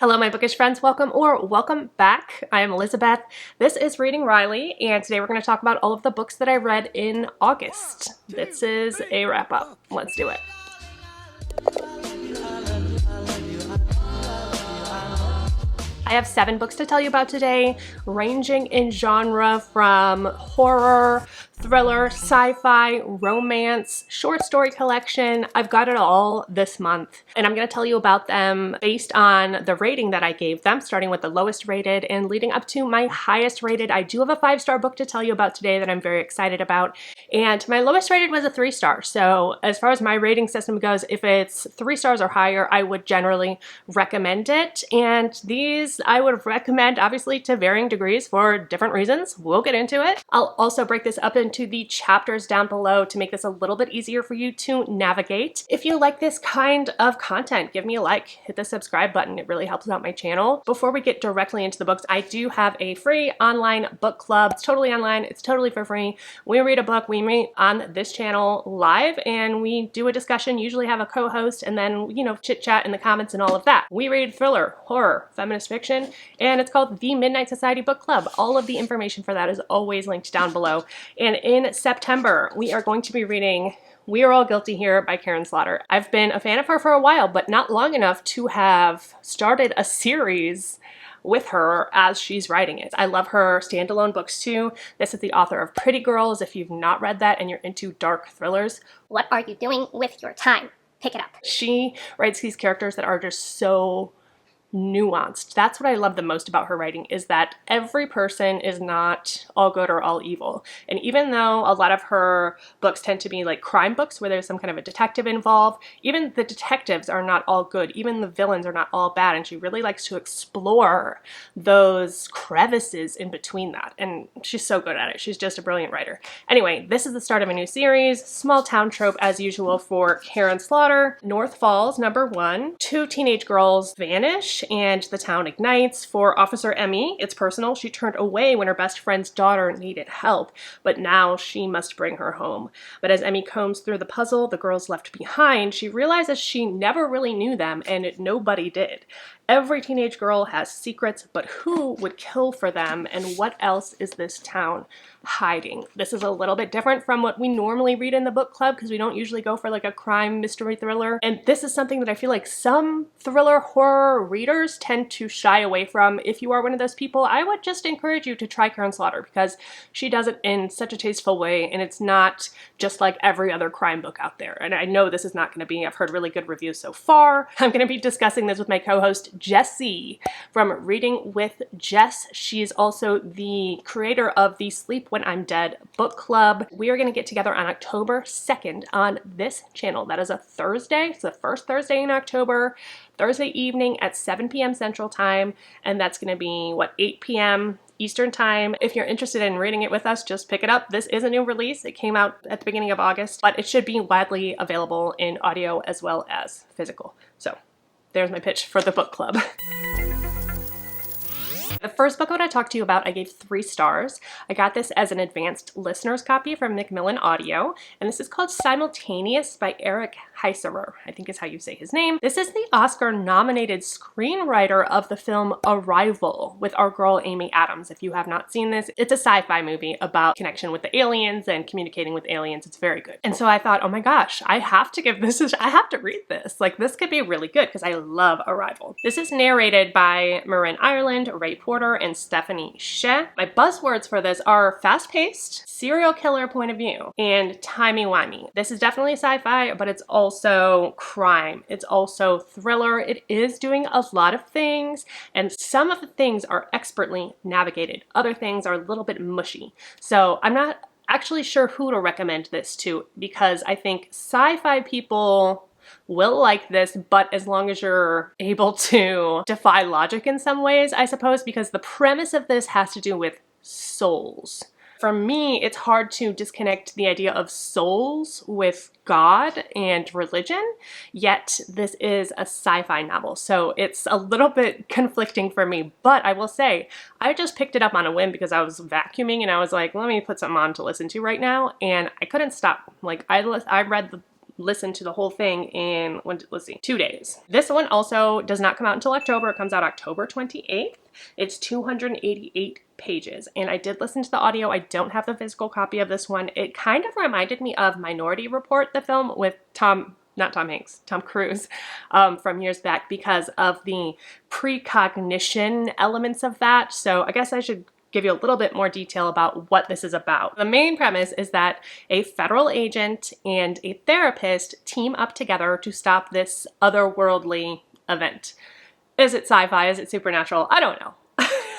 Hello, my bookish friends. Welcome back. I am Elizabeth. This is Reading Riley, and today we're going to talk about all of the books that I read in August. This is a wrap-up. Let's do it. I have 7 books to tell you about today, ranging in genre from horror, thriller, sci-fi, romance, short story collection. I've got it all this month, and I'm going to tell you about them based on the rating that I gave them, starting with the lowest rated and leading up to my highest rated. I do have a 5-star book to tell you about today that I'm very excited about, and my lowest rated was a 3-star. So as far as my rating system goes, if it's 3 stars or higher, I would generally recommend it, and these I would recommend obviously to varying degrees for different reasons. We'll get into it. I'll also break this up into the chapters down below to make this a little bit easier for you to navigate. If you like this kind of content, give me a like, hit the subscribe button. It really helps out my channel. Before we get directly into the books, I do have a free online book club. It's totally online. It's totally for free. We read a book, we meet on this channel live, and we do a discussion, usually have a co-host, and then, you know, chit chat in the comments and all of that. We read thriller, horror, feminist fiction, and it's called the Midnight Society Book Club. All of the information for that is always linked down below. And in September, we are going to be reading We Are All Guilty Here by Karin Slaughter. I've been a fan of her for a while, but not long enough to have started a series with her as she's writing it. I love her standalone books too. This is the author of Pretty Girls. If you've not read that and you're into dark thrillers, what are you doing with your time? Pick it up. She writes these characters that are just so nuanced. That's what I love the most about her writing, is that every person is not all good or all evil. And even though a lot of her books tend to be like crime books where there's some kind of a detective involved, even the detectives are not all good. Even the villains are not all bad. And she really likes to explore those crevices in between that. And she's so good at it. She's just a brilliant writer. Anyway, this is the start of a new series. Small town trope as usual for Karin Slaughter. North Falls, #1. 2 teenage girls vanish and the town ignites. For Officer Emmy, it's personal. She turned away when her best friend's daughter needed help, but now she must bring her home. But as Emmy combs through the puzzle the girls left behind, she realizes she never really knew them, and nobody did. Every teenage girl has secrets, but who would kill for them, and what else is this town hiding? This is a little bit different from what we normally read in the book club, because we don't usually go for like a crime mystery thriller. And this is something that I feel like some thriller horror readers tend to shy away from. If you are one of those people, I would just encourage you to try Karin Slaughter, because she does it in such a tasteful way, and it's not just like every other crime book out there. And I know this is not going to be, I've heard really good reviews so far. I'm going to be discussing this with my co-host Jessie from Reading with Jess. She's also the creator of the Sleep When I'm Dead book club. We are going to get together on October 2nd on this channel. That is a Thursday. It's the first Thursday in October, Thursday evening at 7 p.m. Central Time, and that's going to be, what, 8 p.m. Eastern Time. If you're interested in reading it with us, just pick it up. This is a new release. It came out at the beginning of August, but it should be widely available in audio as well as physical. So there's my pitch for the book club. The first book I want to talk to you about, I gave 3 stars. I got this as an advanced listener's copy from Macmillan Audio, and this is called Simultaneous by Eric HEISSERER, I think is how you say his name. This is the Oscar-nominated screenwriter of the film Arrival with our girl Amy Adams. If you have not seen this, it's a sci-fi movie about connection with the aliens and communicating with aliens. It's very good. And so I thought, oh my gosh, I have to give this I have to read this. Like, this could be really good because I love Arrival. This is narrated by Marin Ireland, Ray Porter, and Stephanie Sheh. My buzzwords for this are fast-paced, serial killer point of view, and timey-wimey. This is definitely sci-fi, but it's also crime. It's also thriller. It is doing a lot of things, and some of the things are expertly navigated. Other things are a little bit mushy. So I'm not actually sure who to recommend this to, because I think sci-fi people will like this, but as long as you're able to defy logic in some ways, I suppose, because the premise of this has to do with souls. For me, it's hard to disconnect the idea of souls with God and religion, yet this is a sci-fi novel, so it's a little bit conflicting for me. But I will say, I just picked it up on a whim because I was vacuuming and I was like, let me put something on to listen to right now, and I couldn't stop. Like, I read the listened to the whole thing in, let's see, 2 days. This one also does not come out until October. It comes out October 28th. It's 288 pages, and I did listen to the audio. I don't have the physical copy of this one. It kind of reminded me of Minority Report, the film with Tom Cruise, from years back because of the precognition elements of that. So I guess I should give you a little bit more detail about what this is about. The main premise is that a federal agent and a therapist team up together to stop this otherworldly event. Is it sci-fi? Is it supernatural? I don't know.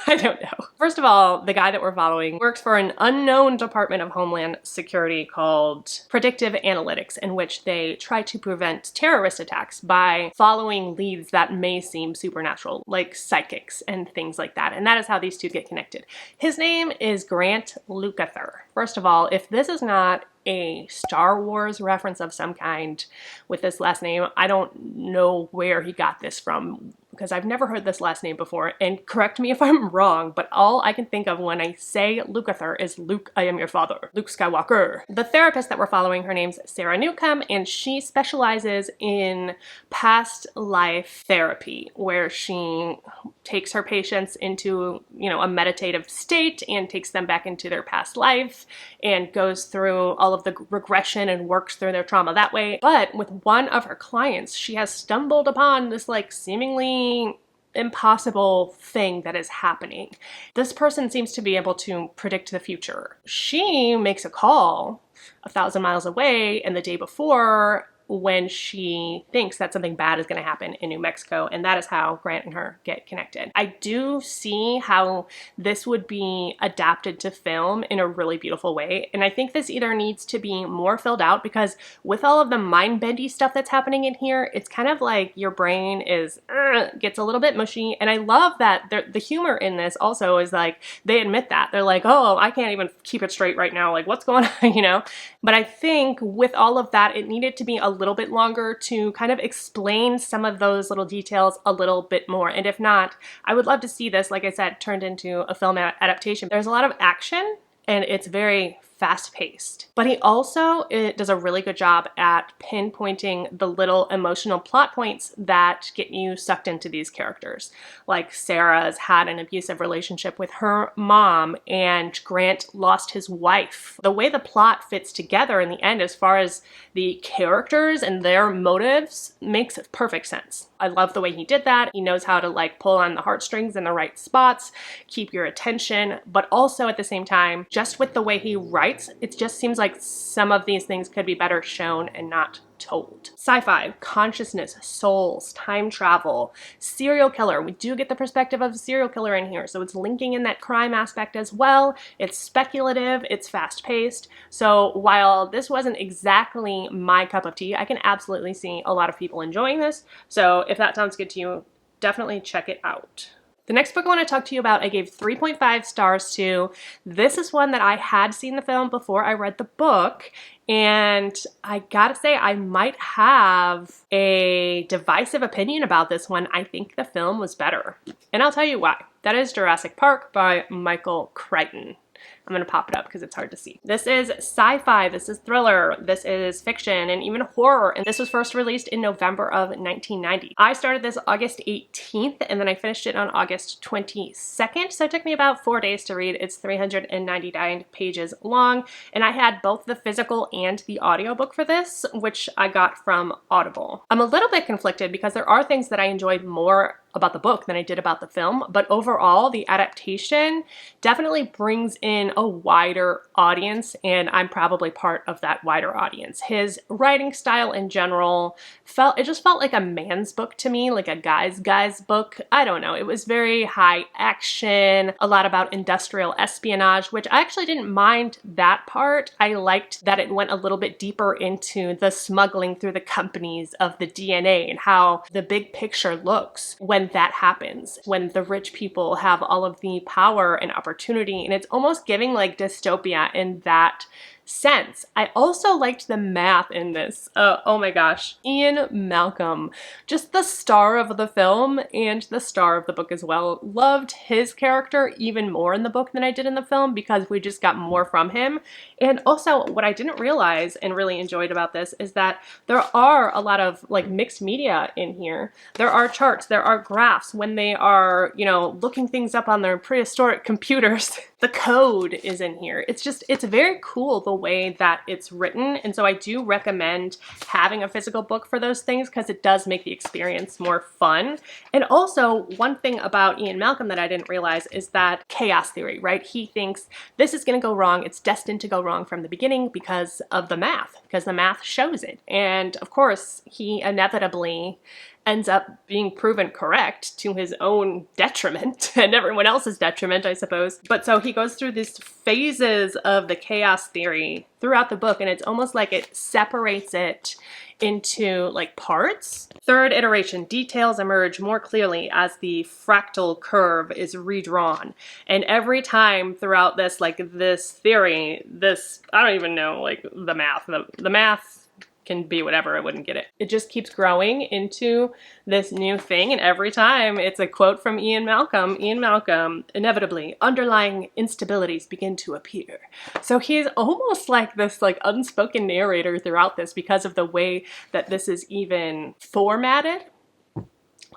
I don't know. First of all, the guy that we're following works for an unknown Department of Homeland Security called Predictive Analytics, in which they try to prevent terrorist attacks by following leads that may seem supernatural, like psychics and things like that. And that is how these two get connected. His name is Grant Lukather. First of all, if this is not a Star Wars reference of some kind with this last name, I don't know where he got this from, because I've never heard this last name before, and correct me if I'm wrong, but all I can think of when I say Lukather is Luke, I am your father, Luke Skywalker. The therapist that we're following, her name's Sarah Newcomb, and she specializes in past life therapy, where she takes her patients into, a meditative state and takes them back into their past life and goes through all of the regression and works through their trauma that way. But with one of her clients, she has stumbled upon this seemingly impossible thing that is happening. This person seems to be able to predict the future. She makes a call 1,000 miles away and the day before when she thinks that something bad is going to happen in New Mexico, and that is how Grant and her get connected. I do see how this would be adapted to film in a really beautiful way, and I think this either needs to be more filled out, because with all of the mind-bendy stuff that's happening in here, it's kind of like your brain gets a little bit mushy, and I love that the humor in this also is they admit that. They're like, oh, I can't even keep it straight right now, what's going on, But I think with all of that, it needed to be a little bit longer to kind of explain some of those little details a little bit more. And if not, I would love to see this, like I said, turned into a film adaptation. There's a lot of action and it's very fast-paced. But he also does a really good job at pinpointing the little emotional plot points that get you sucked into these characters. Like Sarah's had an abusive relationship with her mom, and Grant lost his wife. The way the plot fits together in the end as far as the characters and their motives makes perfect sense. I love the way he did that. He knows how to pull on the heartstrings in the right spots, keep your attention, but also at the same time, just with the way he writes, it just seems like some of these things could be better shown and not told. Sci-fi, consciousness, souls, time travel, serial killer. We do get the perspective of a serial killer in here, so it's linking in that crime aspect as well. It's speculative, it's fast-paced. So while this wasn't exactly my cup of tea, I can absolutely see a lot of people enjoying this. So if that sounds good to you, definitely check it out. The next book I want to talk to you about, I gave 3.5 stars to. This is one that I had seen the film before I read the book, and I gotta say, I might have a divisive opinion about this one. I think the film was better, and I'll tell you why. That is Jurassic Park by Michael Crichton. I'm going to pop it up because it's hard to see. This is sci-fi, this is thriller, this is fiction, and even horror. And this was first released in November of 1990. I started this August 18th, and then I finished it on August 22nd. So it took me about 4 days to read. It's 399 pages long, and I had both the physical and the audiobook for this, which I got from Audible. I'm a little bit conflicted because there are things that I enjoyed more about the book than I did about the film, but overall the adaptation definitely brings in a wider audience, and I'm probably part of that wider audience. His writing style in general just felt like a man's book to me, like a guy's book. I don't know, it was very high action, a lot about industrial espionage, which I actually didn't mind that part. I liked that it went a little bit deeper into the smuggling through the companies of the DNA and how the big picture looks when that happens, when the rich people have all of the power and opportunity, and it's almost giving dystopia in that sense. I also liked the math in this. Oh my gosh. Ian Malcolm, just the star of the film and the star of the book as well. Loved his character even more in the book than I did in the film because we just got more from him. And also what I didn't realize and really enjoyed about this is that there are a lot of like mixed media in here. There are charts, there are graphs when they are, you know, looking things up on their prehistoric computers. The code is in here. It's very cool the way that it's written. And so I do recommend having a physical book for those things because it does make the experience more fun. And also one thing about Ian Malcolm that I didn't realize is that chaos theory, right? He thinks this is going to go wrong. It's destined to go wrong from the beginning because of the math, because the math shows it. And of course, he inevitably ends up being proven correct to his own detriment and everyone else's detriment, I suppose. But so he goes through these phases of the chaos theory throughout the book, and it's almost like it separates it into like parts. Third iteration, details emerge more clearly as the fractal curve is redrawn. And every time throughout this, like this theory, this, I don't even know, like the math can be whatever, I wouldn't get it. It just keeps growing into this new thing, and every time it's a quote from Ian Malcolm. Ian Malcolm, inevitably, underlying instabilities begin to appear. So he's almost like this like unspoken narrator throughout this because of the way that this is even formatted.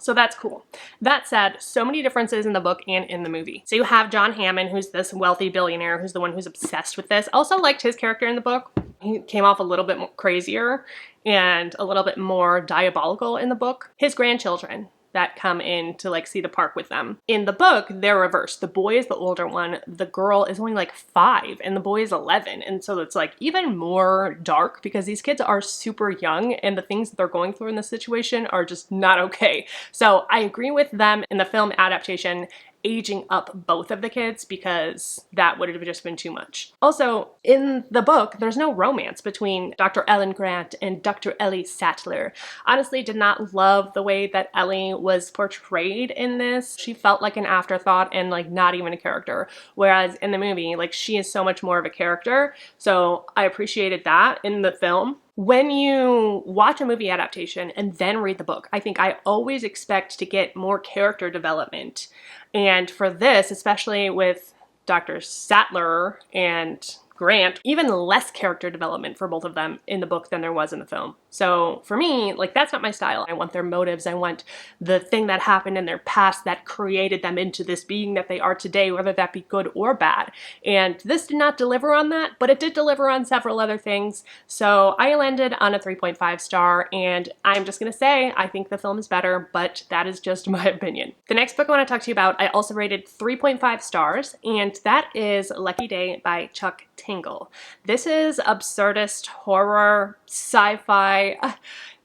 So that's cool. That said, so many differences in the book and in the movie. So you have John Hammond, who's this wealthy billionaire, who's the one who's obsessed with this. Also liked his character in the book. He came off a little bit more crazier and a little bit more diabolical in the book. His grandchildren that come in to like see the park with them. In the book, they're reversed. The boy is the older one. The girl is only like 5 and the boy is 11. And so it's like even more dark because these kids are super young and the things that they're going through in this situation are just not okay. So I agree with them in the film adaptation aging up both of the kids because that would have just been too much. Also, in the book, there's no romance between Dr. Ellen Grant and Dr. Ellie Sattler. Honestly, did not love the way that Ellie was portrayed in this. She felt like an afterthought and like not even a character. Whereas in the movie, like she is so much more of a character. So I appreciated that in the film. When you watch a movie adaptation and then read the book, I think I always expect to get more character development. And for this, especially with Dr. Sattler and Grant, even less character development for both of them in the book than there was in the film. So for me, like that's not my style. I want their motives. I want the thing that happened in their past that created them into this being that they are today, whether that be good or bad. And this did not deliver on that, but it did deliver on several other things. So I landed on a 3.5 star, and I'm just gonna say, I think the film is better, but that is just my opinion. The next book I wanna talk to you about, I also rated 3.5 stars, and that is Lucky Day by Chuck Tingle. This is absurdist horror, sci-fi.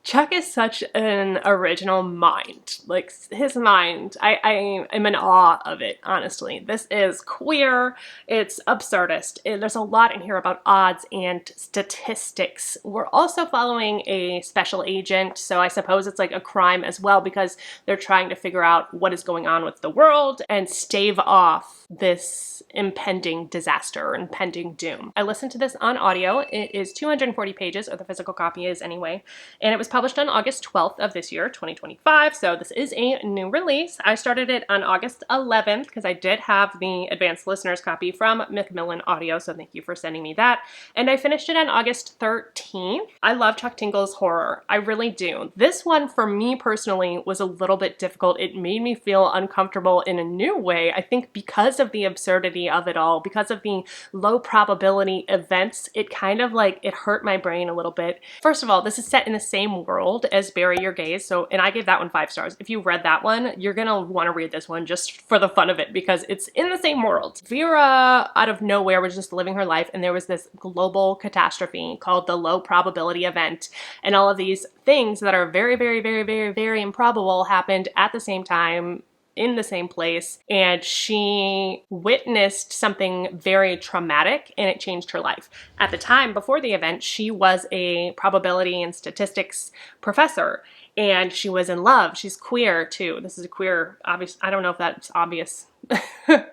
Chuck is such an original mind. Like his mind, I am in awe of it, honestly. This is queer, it's absurdist. There's a lot in here about odds and statistics. We're also following a special agent, so I suppose it's like a crime as well because they're trying to figure out what is going on with the world and stave off this impending disaster, impending doom. I listened to this on audio. It is 240 pages, or the physical copy is anyway, and it was published on August 12th of this year, 2025, so this is a new release. I started it on August 11th because I did have the advanced listener's copy from Macmillan Audio, so thank you for sending me that, and I finished it on August 13th. I love Chuck Tingle's horror. I really do. This one, for me personally, was a little bit difficult. It made me feel uncomfortable in a new way, I think because of the absurdity of it all, because of the low probability events. It kind of like, it hurt my brain a little bit. First of all, this is set in the same world as Bury Your Gaze, so, and I gave that one 5 stars. If you read that one, you're gonna want to read this one just for the fun of it because it's in the same world. Vera, out of nowhere, was just living her life, and there was this global catastrophe called the low probability event, and all of these things that are very, very, very, very, very improbable happened at the same time in the same place, and she witnessed something very traumatic and it changed her life. At the time, before the event, she was a probability and statistics professor, and she was in love. She's queer too. This is a queer, obvious. I don't know if that's obvious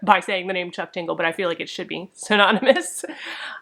by saying the name Chuck Tingle, but I feel like it should be synonymous.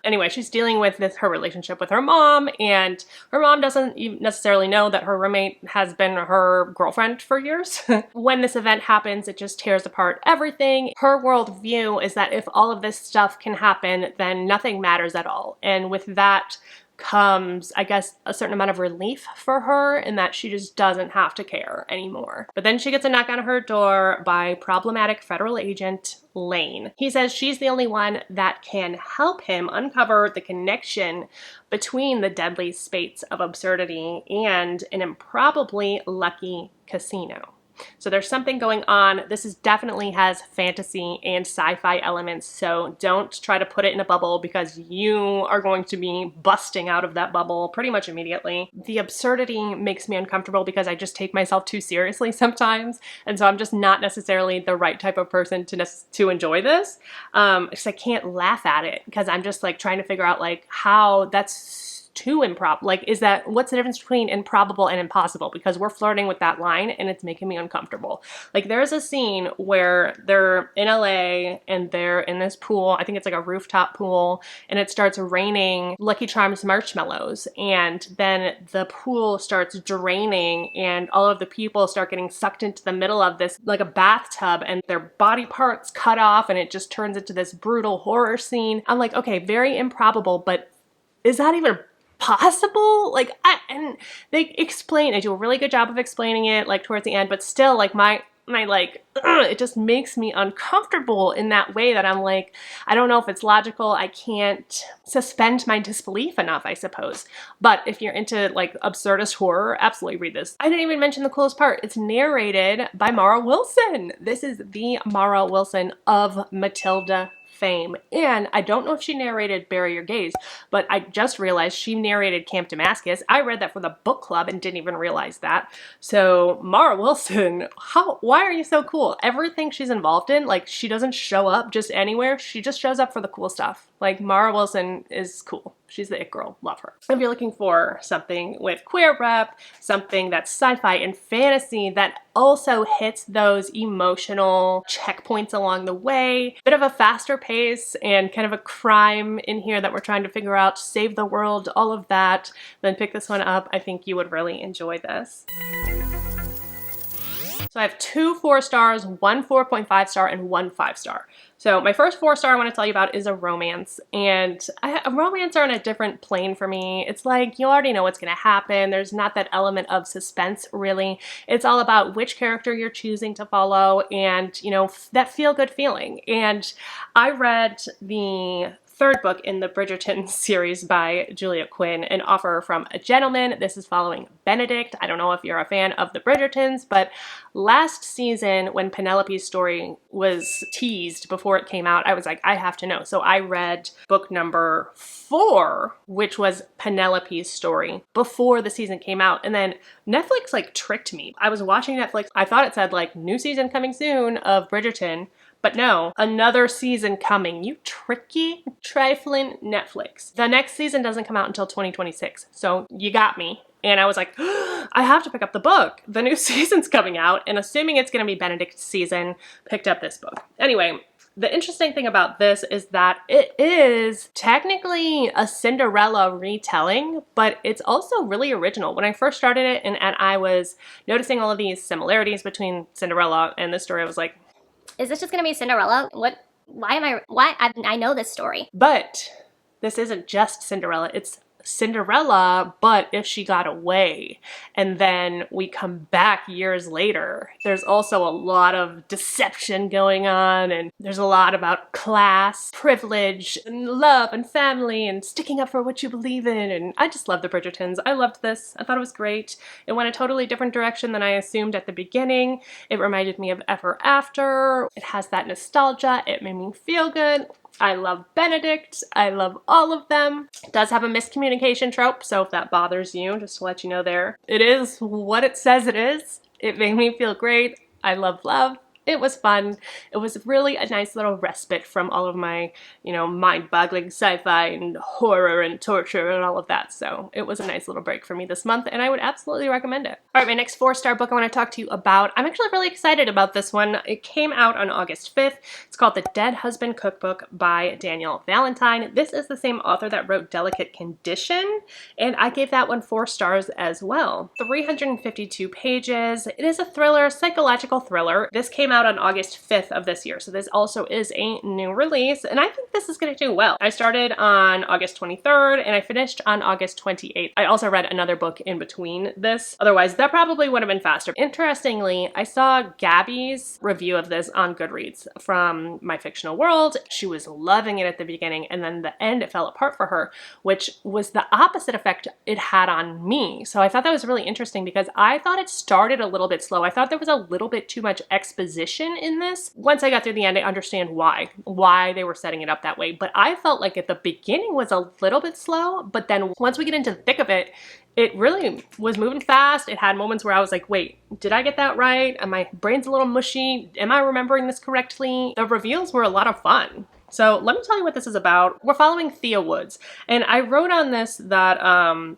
Anyway, she's dealing with her relationship with her mom, and her mom doesn't even necessarily know that her roommate has been her girlfriend for years. When this event happens, it just tears apart everything. Her worldview is that if all of this stuff can happen, then nothing matters at all. And with that comes, I guess, a certain amount of relief for her in that she just doesn't have to care anymore. But then she gets a knock on her door by problematic federal agent Lane. He says she's the only one that can help him uncover the connection between the deadly spates of absurdity and an improbably lucky casino. So there's something going on. This definitely has fantasy and sci-fi elements, so don't try to put it in a bubble because you are going to be busting out of that bubble pretty much immediately. The absurdity makes me uncomfortable because I just take myself too seriously sometimes, and so I'm just not necessarily the right type of person to enjoy this. Because I can't laugh at it because I'm just like trying to figure out like how that's too improbable. Like, what's the difference between improbable and impossible? Because we're flirting with that line and it's making me uncomfortable. Like, there's a scene where they're in LA and they're in this pool. I think it's like a rooftop pool, and it starts raining Lucky Charms marshmallows, and then the pool starts draining and all of the people start getting sucked into the middle of this, like a bathtub, and their body parts cut off, and it just turns into this brutal horror scene. I'm like, okay, very improbable, but is that even possible? Like, and they do a really good job of explaining it, like, towards the end, but still, like, my like, it just makes me uncomfortable in that way that I'm like, I don't know if it's logical. I can't suspend my disbelief enough, I suppose. But if you're into, like, absurdist horror, absolutely read this. I didn't even mention the coolest part. It's narrated by Mara Wilson. This is the Mara Wilson of Matilda fame. And I don't know if she narrated Bury Your Gaze, but I just realized she narrated Camp Damascus. I read that for the book club and didn't even realize that. So Mara Wilson, why are you so cool? Everything she's involved in, like, she doesn't show up just anywhere. She just shows up for the cool stuff. Like, Mara Wilson is cool. She's the it girl. Love her. If you're looking for something with queer rep, something that's sci-fi and fantasy that also hits those emotional checkpoints along the way, bit of a faster pace and kind of a crime in here that we're trying to figure out, save the world, all of that, then pick this one up. I think you would really enjoy this. So I have 2 4-stars, 1 4.5 star, and 1 5-star. So my first 4-star I want to tell you about is a romance, and a romance are on a different plane for me. It's like you already know what's going to happen. There's not that element of suspense, really. It's all about which character you're choosing to follow and, you know, that feel-good feeling. And I read the 3rd book in the Bridgerton series by Julia Quinn, An Offer from a Gentleman. This is following Benedict. I don't know if you're a fan of the Bridgertons, but last season when Penelope's story was teased before it came out, I was like, I have to know. So I read book number 4, which was Penelope's story, before the season came out. And then Netflix like tricked me. I was watching Netflix. I thought it said like new season coming soon of Bridgerton. But no, another season coming. You tricky, trifling Netflix. The next season doesn't come out until 2026, so you got me. And I was like, I have to pick up the book. The new season's coming out, and assuming it's going to be Benedict's season, picked up this book. Anyway, the interesting thing about this is that it is technically a Cinderella retelling, but it's also really original. When I first started it and I was noticing all of these similarities between Cinderella and this story, I was like, Is this just gonna be Cinderella? Why? I know this story. but this isn't just Cinderella, it's Cinderella, but if she got away, and then we come back years later. There's also a lot of deception going on, and there's a lot about class, privilege, and love, and family, and sticking up for what you believe in, and I just love the Bridgertons. I loved this. I thought it was great. It went a totally different direction than I assumed at the beginning. It reminded me of Ever After. It has that nostalgia. It made me feel good. I love Benedict. I love all of them. It does have a miscommunication trope, so if that bothers you, just to let you know there. It is what it says it is. It made me feel great. I love love. It was fun. It was really a nice little respite from all of my, you know, mind-boggling sci-fi and horror and torture and all of that. So it was a nice little break for me this month, and I would absolutely recommend it. All right, my next 4-star book I want to talk to you about. I'm actually really excited about this one. It came out on August 5th. It's called The Dead Husband Cookbook by Danielle Valentine. This is the same author that wrote Delicate Condition, and I gave that one 4 stars as well. 352 pages. It is a thriller, psychological thriller. This came out on August 5th of this year, so this also is a new release, and I think this is going to do well. I started on August 23rd, and I finished on August 28th. I also read another book in between this, otherwise that probably would have been faster. Interestingly, I saw Gabby's review of this on Goodreads from My Fictional World. She was loving it at the beginning, and then the end it fell apart for her, which was the opposite effect it had on me. So I thought that was really interesting because I thought it started a little bit slow. I thought there was a little bit too much exposition in this. Once I got through the end, I understand why they were setting it up that way. But I felt like at the beginning was a little bit slow, but then once we get into the thick of it, it really was moving fast. It had moments where I was like, wait, did I get that right? And my brain's a little mushy. Am I remembering this correctly? The reveals were a lot of fun. So let me tell you what this is about. We're following Thea Woods, and I wrote on this that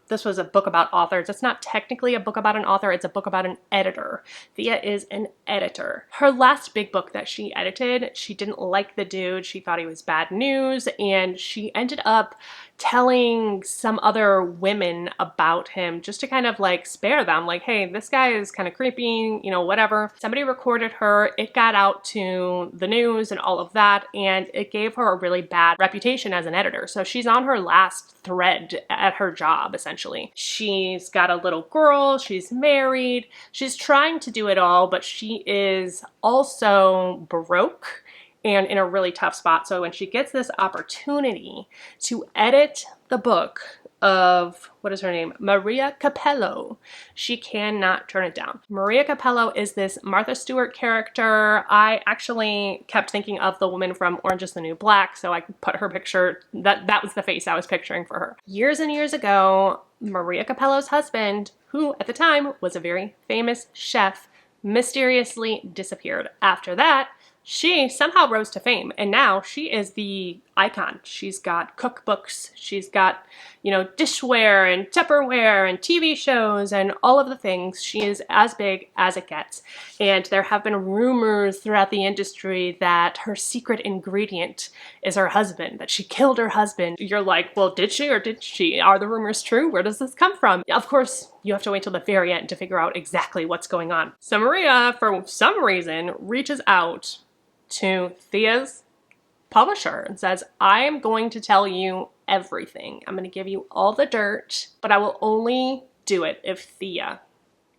this was a book about authors. It's not technically a book about an author, it's a book about an editor. Thea is an editor. Her last big book that she edited, she didn't like the dude, she thought he was bad news, and she ended up telling some other women about him just to kind of like spare them, like, hey, this guy is kind of creepy, you know, whatever. Somebody recorded her, it got out to the news and all of that, and it gave her a really bad reputation as an editor. So she's on her last thread at her job, essentially. She's got a little girl, she's married, she's trying to do it all, but she is also broke and in a really tough spot. So when she gets this opportunity to edit the book of, what is her name? Maria Capello, she cannot turn it down. Maria Capello is this Martha Stewart character. I actually kept thinking of the woman from Orange is the New Black, so I put her picture, that was the face I was picturing for her. Years and years ago, Maria Capello's husband, who at the time was a very famous chef, mysteriously disappeared. After that, she somehow rose to fame, and now she is the icon. She's got cookbooks, she's got, you know, dishware and Tupperware and TV shows and all of the things. She is as big as it gets. And there have been rumors throughout the industry that her secret ingredient is her husband, that she killed her husband. You're like, well, did she or didn't she? Are the rumors true? Where does this come from? Of course, you have to wait till the very end to figure out exactly what's going on. So Maria, for some reason, reaches out to Thea's publisher and says, I am going to tell you everything. I'm going to give you all the dirt, but I will only do it if Thea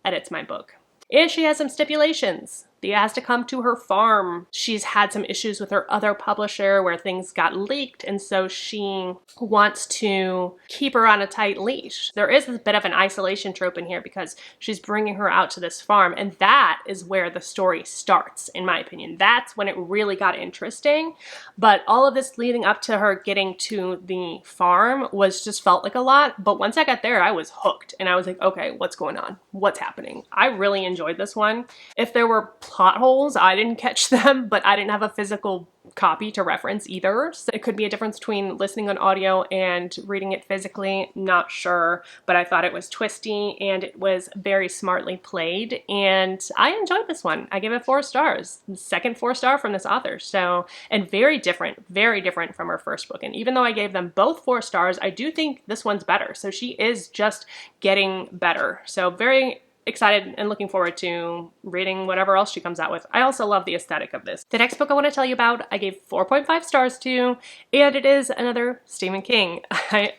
edits my book. And she has some stipulations. Thea has to come to her farm. She's had some issues with her other publisher where things got leaked, and so she wants to keep her on a tight leash. There is a bit of an isolation trope in here because she's bringing her out to this farm, and that is where the story starts, in my opinion. That's when it really got interesting, but all of this leading up to her getting to the farm was just felt like a lot, but once I got there, I was hooked, and I was like, okay, what's going on? What's happening? I really enjoyed this one. If there were plot holes, I didn't catch them, but I didn't have a physical copy to reference either. So it could be a difference between listening on audio and reading it physically, not sure, but I thought it was twisty and it was very smartly played, and I enjoyed this one. I gave it 4 stars, the second 4-star from this author. So, and very different from her first book. And even though I gave them both 4 stars, I do think this one's better. So she is just getting better. So very excited and looking forward to reading whatever else she comes out with. I also love the aesthetic of this. The next book I want to tell you about, I gave 4.5 stars to, and it is another Stephen King.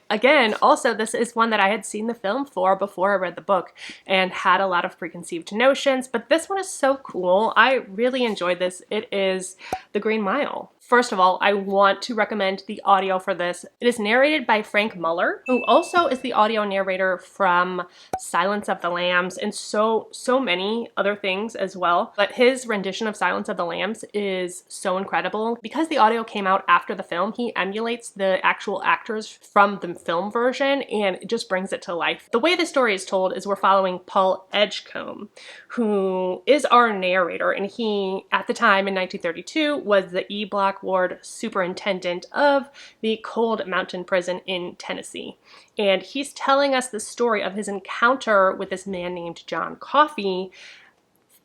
Again, also, this is one that I had seen the film for before I read the book and had a lot of preconceived notions, but this one is so cool. I really enjoyed this. It is The Green Mile. First of all, I want to recommend the audio for this. It is narrated by Frank Muller, who also is the audio narrator from Silence of the Lambs and so many other things as well. But his rendition of Silence of the Lambs is so incredible. Because the audio came out after the film, he emulates the actual actors from the film version and it just brings it to life. The way the story is told is we're following Paul Edgecombe, who is our narrator, and he, at the time in 1932, was the E Block Ward superintendent of the Cold Mountain Prison in Tennessee. And he's telling us the story of his encounter with this man named John Coffey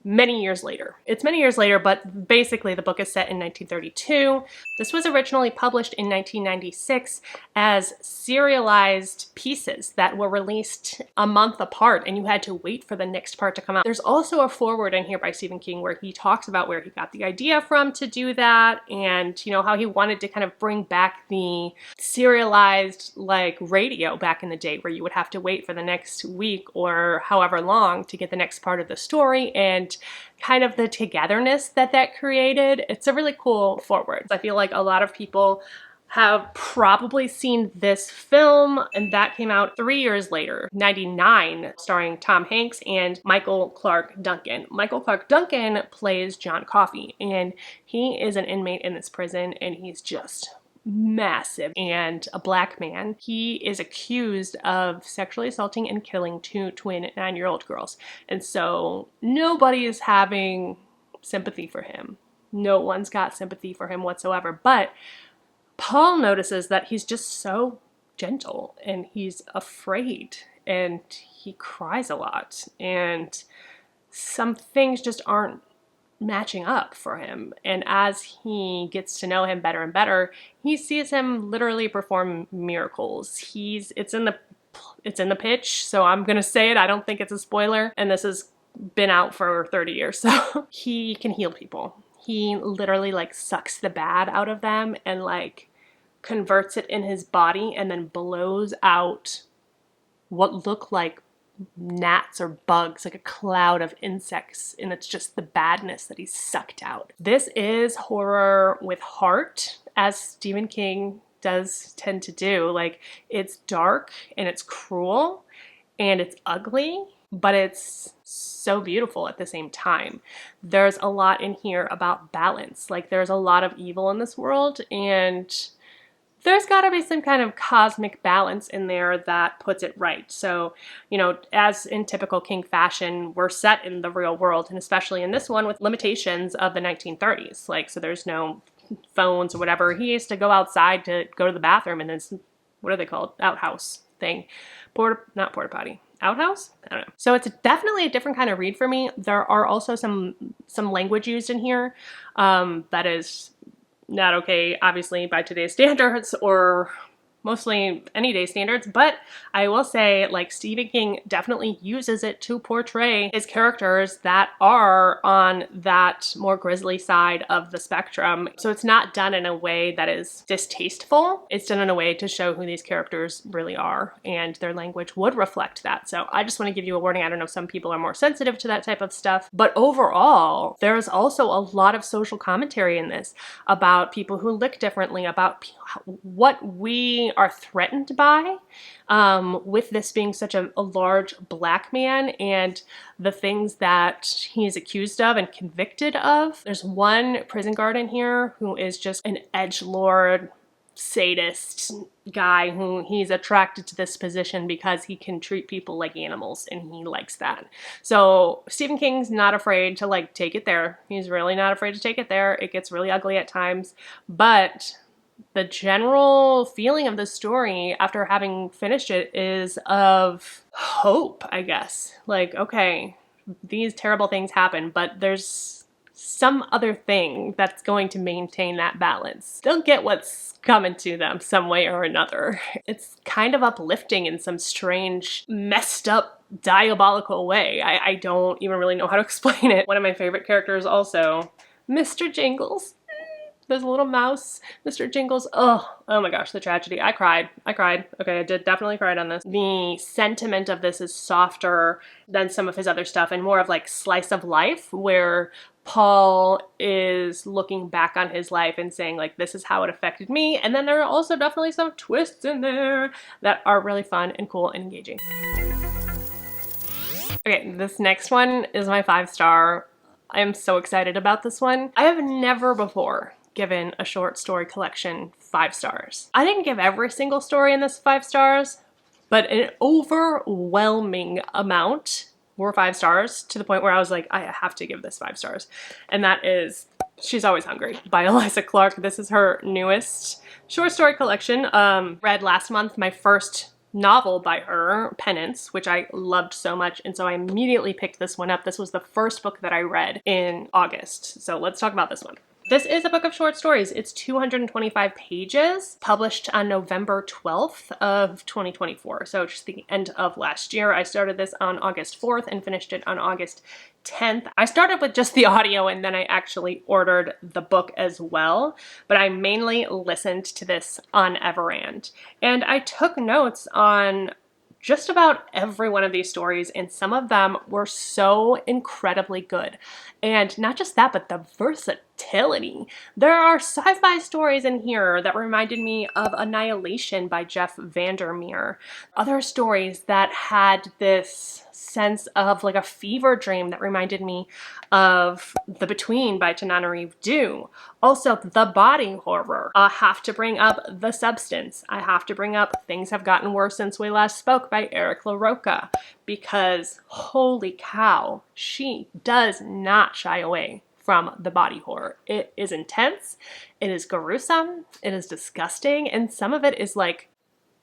many years later. It's many years later, but basically the book is set in 1932. This was originally published in 1996 as serialized pieces that were released a month apart, and you had to wait for the next part to come out. There's also a foreword in here by Stephen King where he talks about where he got the idea from to do that, and you know how he wanted to kind of bring back the serialized like radio back in the day where you would have to wait for the next week or however long to get the next part of the story, and kind of the togetherness that created. It's a really cool foreword. I feel like a lot of people have probably seen this film, and that came out 3 years later, 99, starring Tom Hanks and Michael Clarke Duncan. Michael Clarke Duncan plays John Coffey, and he is an inmate in this prison, and he's just massive and a black man. He is accused of sexually assaulting and killing 2 twin 9-year-old girls. And so nobody is having sympathy for him. No one's got sympathy for him whatsoever. But Paul notices that he's just so gentle and he's afraid and he cries a lot and some things just aren't matching up for him. And as he gets to know him better and better, he sees him literally perform miracles. It's in the pitch, so I'm gonna say it. I don't think it's a spoiler, and this has been out for 30 years, so he can heal people. He literally like sucks the bad out of them and like converts it in his body and then blows out what look like gnats or bugs, like a cloud of insects, and it's just the badness that he's sucked out. This is horror with heart, as Stephen King does tend to do. Like, it's dark and it's cruel and it's ugly, but it's so beautiful at the same time. There's a lot in here about balance. Like, there's a lot of evil in this world, and there's got to be some kind of cosmic balance in there that puts it right. So, you know, as in typical King fashion, we're set in the real world, and especially in this one with limitations of the 1930s. Like, so there's no phones or whatever. He used to go outside to go to the bathroom in this, what are they called? Outhouse thing. Not porta potty. Outhouse? I don't know. So it's definitely a different kind of read for me. There are also some language used in here that is not okay, obviously, by today's standards or mostly any day standards, but I will say, like, Stephen King definitely uses it to portray his characters that are on that more grisly side of the spectrum. So it's not done in a way that is distasteful. It's done in a way to show who these characters really are, and their language would reflect that. So I just want to give you a warning. I don't know if some people are more sensitive to that type of stuff, but overall, there's also a lot of social commentary in this about people who look differently, about what we are threatened by, with this being such a large black man and the things that he is accused of and convicted of. There's one prison guard in here who is just an edgelord, sadist guy who he's attracted to this position because he can treat people like animals and he likes that. So Stephen King's not afraid to like take it there. He's really not afraid to take it there. It gets really ugly at times, but the general feeling of the story after having finished it is of hope, I guess. Like, okay, these terrible things happen, but there's some other thing that's going to maintain that balance. They'll get what's coming to them some way or another. It's kind of uplifting in some strange, messed up, diabolical way. I don't even really know how to explain it. One of my favorite characters also, Mr. Jingles. There's a little mouse, Mr. Jingles. Oh my gosh, the tragedy. I cried. Okay, I did definitely cried on this. The sentiment of this is softer than some of his other stuff and more of like slice of life, where Paul is looking back on his life and saying, like, this is how it affected me. And then there are also definitely some twists in there that are really fun and cool and engaging. Okay, this next one is my 5-star. I am so excited about this one. I have never before given a short story collection 5 stars. I didn't give every single story in this 5 stars, but an overwhelming amount were 5 stars, to the point where I was like, I have to give this 5 stars. And that is She's Always Hungry by Eliza Clark. This is her newest short story collection. Read last month my first novel by her, Penance, which I loved so much, and so I immediately picked this one up. This was the first book that I read in August. So let's talk about this one. This is a book of short stories. It's 225 pages, published on November 12th of 2024. So just the end of last year. I started this on August 4th and finished it on August 10th. I started with just the audio and then I actually ordered the book as well, but I mainly listened to this on Everand. And I took notes on just about every one of these stories, and some of them were so incredibly good. And not just that, but the versatility. There are sci-fi stories in here that reminded me of Annihilation by Jeff Vandermeer. Other stories that had this sense of like a fever dream that reminded me of The Between by Tananarive Due. Also, the body horror. I have to bring up The Substance. I have to bring up Things Have Gotten Worse Since We Last Spoke by Eric LaRocca, because holy cow, she does not shy away from the body horror. It is intense, it is gruesome, it is disgusting, and some of it is like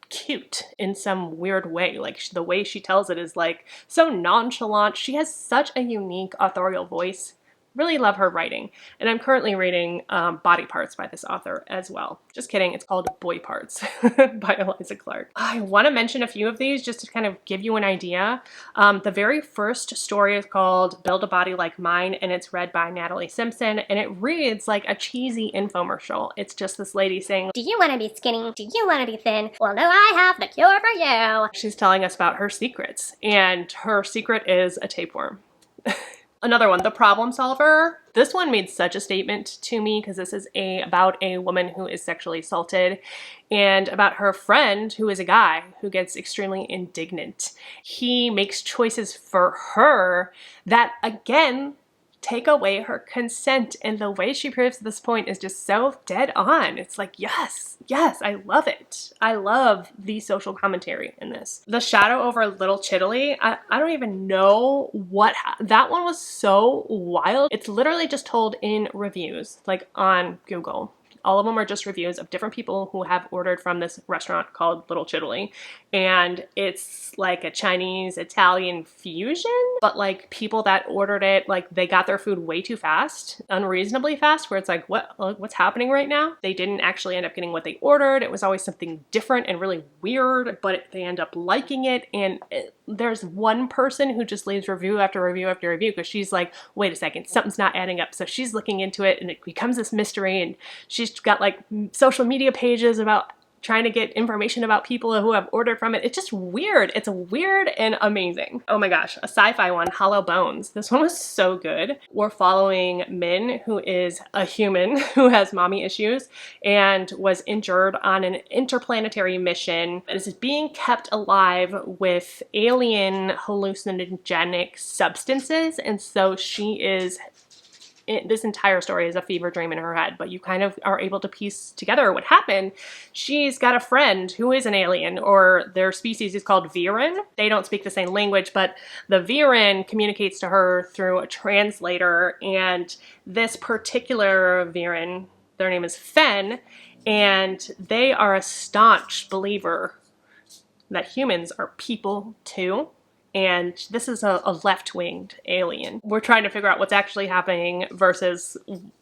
cute in some weird way. Like the way she tells it is like so nonchalant. She has such a unique authorial voice. Really love her writing. And I'm currently reading Body Parts by this author as well. Just kidding, it's called Boy Parts by Eliza Clark. I want to mention a few of these just to kind of give you an idea. The very first story is called Build a Body Like Mine, and it's read by Natalie Simpson, and it reads like a cheesy infomercial. It's just this lady saying, do you want to be skinny? Do you want to be thin? Well, no, I have the cure for you. She's telling us about her secrets, and her secret is a tapeworm. Another one, The Problem Solver. This one made such a statement to me because this is about a woman who is sexually assaulted and about her friend who is a guy who gets extremely indignant. He makes choices for her that, again, take away her consent, and the way she proves this point is just so dead on. It's like, yes, I love it. I love the social commentary in this. The Shadow Over Little Chiddly, I don't even know what, that one was so wild. It's literally just told in reviews, like on Google. All of them are just reviews of different people who have ordered from this restaurant called Little Chiddly. And it's like a Chinese-Italian fusion, but like people that ordered it, like they got their food way too fast, unreasonably fast, where it's like, what's happening right now? They didn't actually end up getting what they ordered. It was always something different and really weird, but they end up liking it. And there's one person who just leaves review after review after review because she's like, wait a second, something's not adding up. So she's looking into it and it becomes this mystery, and she's got like social media pages about trying to get information about people who have ordered from it. It's just weird. It's weird and amazing. Oh my gosh, a sci-fi one, Hollow Bones. This one was so good. We're following Min, who is a human who has mommy issues and was injured on an interplanetary mission that is being kept alive with alien hallucinogenic substances. And so she is, this entire story is a fever dream in her head, but you kind of are able to piece together what happened. She's got a friend who is an alien, or their species is called Viren. They don't speak the same language, but the Viren communicates to her through a translator, and this particular Viren, their name is Fen, and they are a staunch believer that humans are people too. And this is a left-winged alien. We're trying to figure out what's actually happening versus,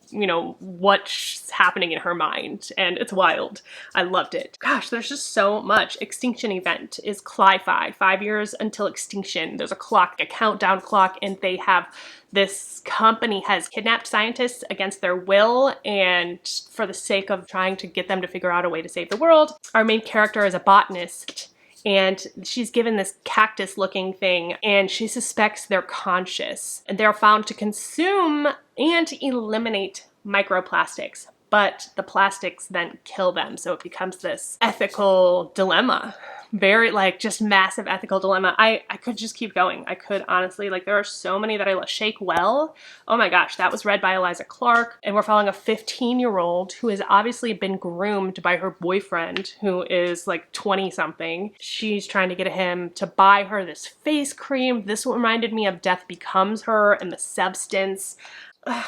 you know, what's happening in her mind. And it's wild. I loved it. Gosh, there's just so much. Extinction Event is Sci-Fi, 5 years until extinction. There's a clock, a countdown clock, and they have this company has kidnapped scientists against their will and for the sake of trying to get them to figure out a way to save the world. Our main character is a botanist, and she's given this cactus looking thing, and she suspects they're conscious, and they're found to consume and eliminate microplastics, but the plastics then kill them. So it becomes this ethical dilemma. Very, like, just massive ethical dilemma. I could just keep going. I could honestly, like, there are so many that I love. Shake Well. Oh my gosh, that was read by Eliza Clark, and we're following a 15-year-old who has obviously been groomed by her boyfriend, who is like 20 something. She's trying to get him to buy her this face cream. This reminded me of Death Becomes Her and The Substance.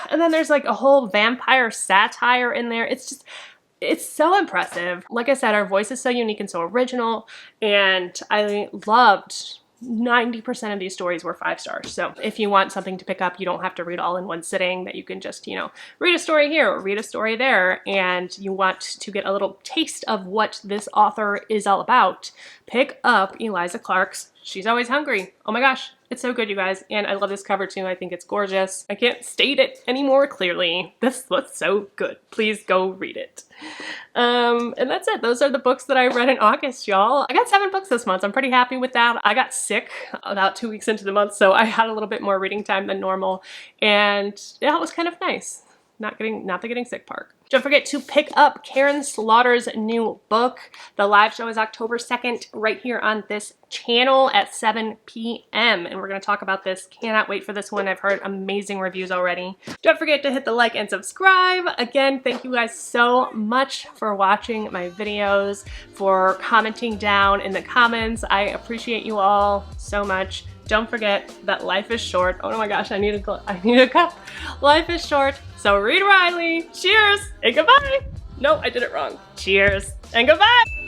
And then there's like a whole vampire satire in there. It's just, it's so impressive. Like I said, our voice is so unique and so original, and I loved 90% of these stories were 5 stars. So if you want something to pick up, you don't have to read all in one sitting, that you can just, you know, read a story here or read a story there, and you want to get a little taste of what this author is all about, pick up Eliza Clark's She's Always Hungry. Oh my gosh, it's so good, you guys. And I love this cover too. I think it's gorgeous. I can't state it any more clearly. This looks so good. Please go read it. And that's it. Those are the books that I read in August, y'all. I got 7 books this month. I'm pretty happy with that. I got sick about 2 weeks into the month, so I had a little bit more reading time than normal. And yeah, it was kind of nice. Not the getting sick part. Don't forget to pick up Karin Slaughter's new book. The live show is October 2nd right here on this channel at 7 p.m. And we're going to talk about this. Cannot wait for this one. I've heard amazing reviews already. Don't forget to hit the like and subscribe. Again, thank you guys so much for watching my videos, for commenting down in the comments. I appreciate you all so much. Don't forget that life is short. Oh my gosh, I need a cup. Life is short, so read Riley. Cheers and goodbye. No, I did it wrong. Cheers and goodbye.